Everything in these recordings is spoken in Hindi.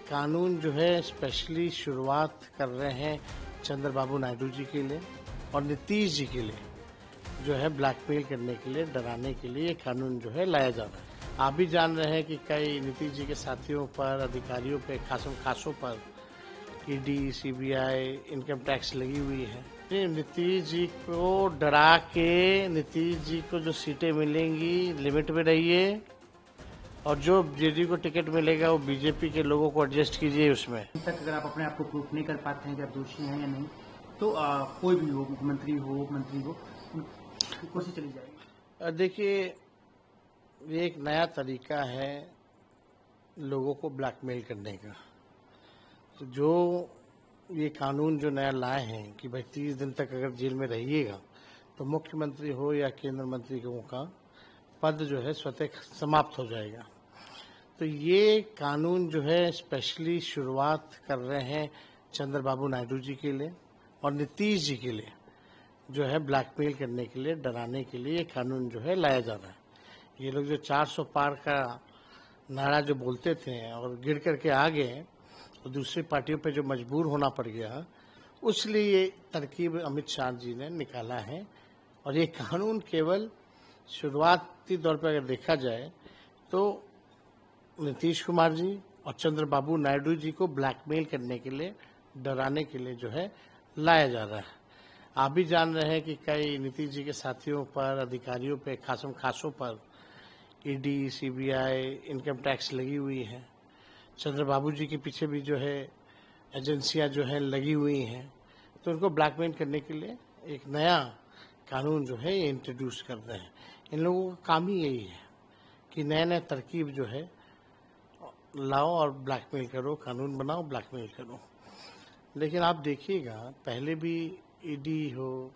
कानून जो है स्पेशली शुरुआत कर रहे हैं चंद्रबाबू नायडू जी के लिए और नीतीश जी के लिए, जो है ब्लैकमेल करने के लिए, डराने के लिए ये कानून जो है लाया जा रहा है। आप भी जान रहे हैं कि कई नीतीश जी के साथियों पर, अधिकारियों पे, खासों पर ईडी, सीबीआई, इनकम टैक्स लगी हुई है। नीतीश जी को डरा के, नीतीश जी को जो सीटें मिलेंगी लिमिट में रहिए और जो जेडी को टिकट मिलेगा वो बीजेपी के लोगों को एडजस्ट कीजिए उसमें। तक अगर आप अपने आप को प्रूफ नहीं कर पाते हैं कि आप दोषी हैं या नहीं, तो कोई भी हो, मुख्यमंत्री हो, मंत्री हो, कोशिश चली जाएगी। देखिए, ये एक नया तरीका है लोगों को ब्लैकमेल करने का। तो जो ये कानून जो नया लाए हैं कि भाई 30 दिन तक अगर जेल में रहिएगा तो मुख्यमंत्री हो या केंद्र मंत्री का पद जो है स्वतः समाप्त हो जाएगा। तो ये कानून जो है स्पेशली शुरुआत कर रहे हैं चंद्रबाबू नायडू जी के लिए और नीतीश जी के लिए, जो है ब्लैकमेल करने के लिए, डराने के लिए ये कानून जो है लाया जा रहा है। ये लोग जो 400 पार का नारा जो बोलते थे और गिर करके आ गए और दूसरी पार्टियों पे जो मजबूर होना पड़ गया, उसलिए ये तरकीब अमित शाह जी ने निकाला है। और ये कानून केवल शुरुआती तौर पर अगर देखा जाए तो नीतीश कुमार जी और चंद्रबाबू नायडू जी को ब्लैकमेल करने के लिए, डराने के लिए जो है लाया जा रहा है। आप भी जान रहे हैं कि कई नीतीश जी के साथियों पर, अधिकारियों पे, खासों पर ईडी, सीबीआई, इनकम टैक्स लगी हुई है। चंद्रबाबू जी के पीछे भी जो है एजेंसियां जो है लगी हुई हैं। तो उनको ब्लैकमेल करने के लिए एक नया कानून जो है ये इंट्रोड्यूस कर रहे हैं। इन लोगों का काम ही यही है कि नए तरकीब जो है लाओ और ब्लैकमेल करो, कानून बनाओ, ब्लैकमेल करो। लेकिन आप देखिएगा, पहले भी ईडी हो,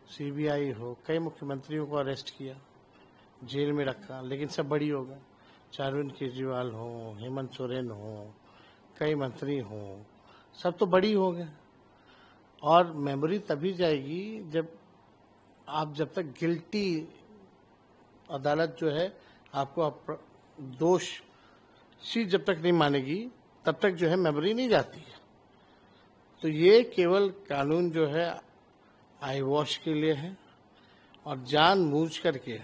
सीबीआई हो, कई मुख्यमंत्रियों को अरेस्ट किया, जेल में रखा, लेकिन सब बड़ी हो गए। चाहे अरविंद केजरीवाल हो, हेमंत सोरेन हो, कई मंत्री हो, सब तो बड़ी हो गए। और मेमोरी तभी जाएगी जब तक गिल्टी अदालत जो है आपको दोषी जब तक नहीं मानेगी तब तक जो है मेमोरी नहीं जाती है। तो ये केवल कानून जो है आई वॉश के लिए है और जानबूझ करके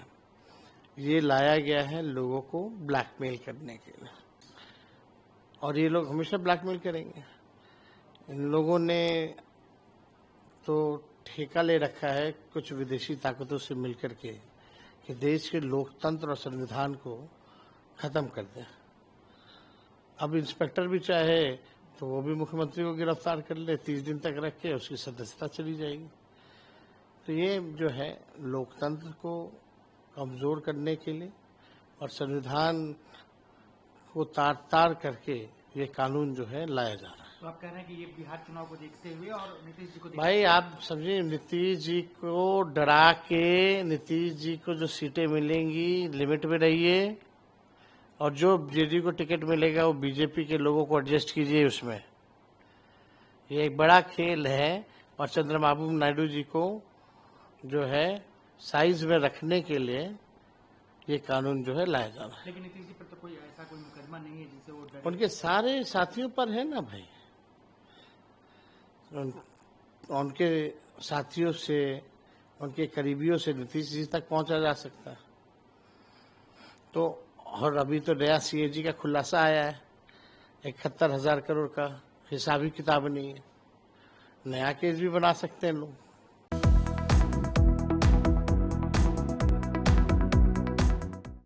ये लाया गया है लोगों को ब्लैकमेल करने के लिए। और ये लोग हमेशा ब्लैकमेल करेंगे। इन लोगों ने तो ठेका ले रखा है कुछ विदेशी ताकतों से मिलकर के कि देश के लोकतंत्र और संविधान को खत्म कर दें। अब इंस्पेक्टर भी चाहे तो वो भी मुख्यमंत्री को गिरफ्तार कर ले, 30 दिन तक रख के उसकी सदस्यता चली जाएगी। तो ये जो है लोकतंत्र को कमजोर करने के लिए और संविधान को तार करके ये कानून जो है लाया जा रहा है। तो आप कह रहे हैं कि ये बिहार चुनाव को देखते हुए और नीतीश जी को भाई आप समझिए, नीतीश जी को डरा के, नीतीश जी को जो सीटें मिलेंगी लिमिट में रहिए और जो जेडी को टिकट मिलेगा वो बीजेपी के लोगों को एडजस्ट कीजिए उसमें। ये एक बड़ा खेल है और चंद्रबाबू नायडू जी को जो है साइज में रखने के लिए ये कानून जो है लाया जा रहा है। लेकिन नीतीश जी पर तो कोई ऐसा कोई मुकदमा नहीं है जिससे वो उनके सारे साथियों पर है ना भाई। उनके साथियों से, उनके करीबियों से नीतीश जी तक पहुंचा जा सकता है। तो और अभी तो नया सीएजी का खुलासा आया है, 71,000 करोड़ का, हिसाबी किताब नहीं है। नया केस भी बना सकते हैं लोग।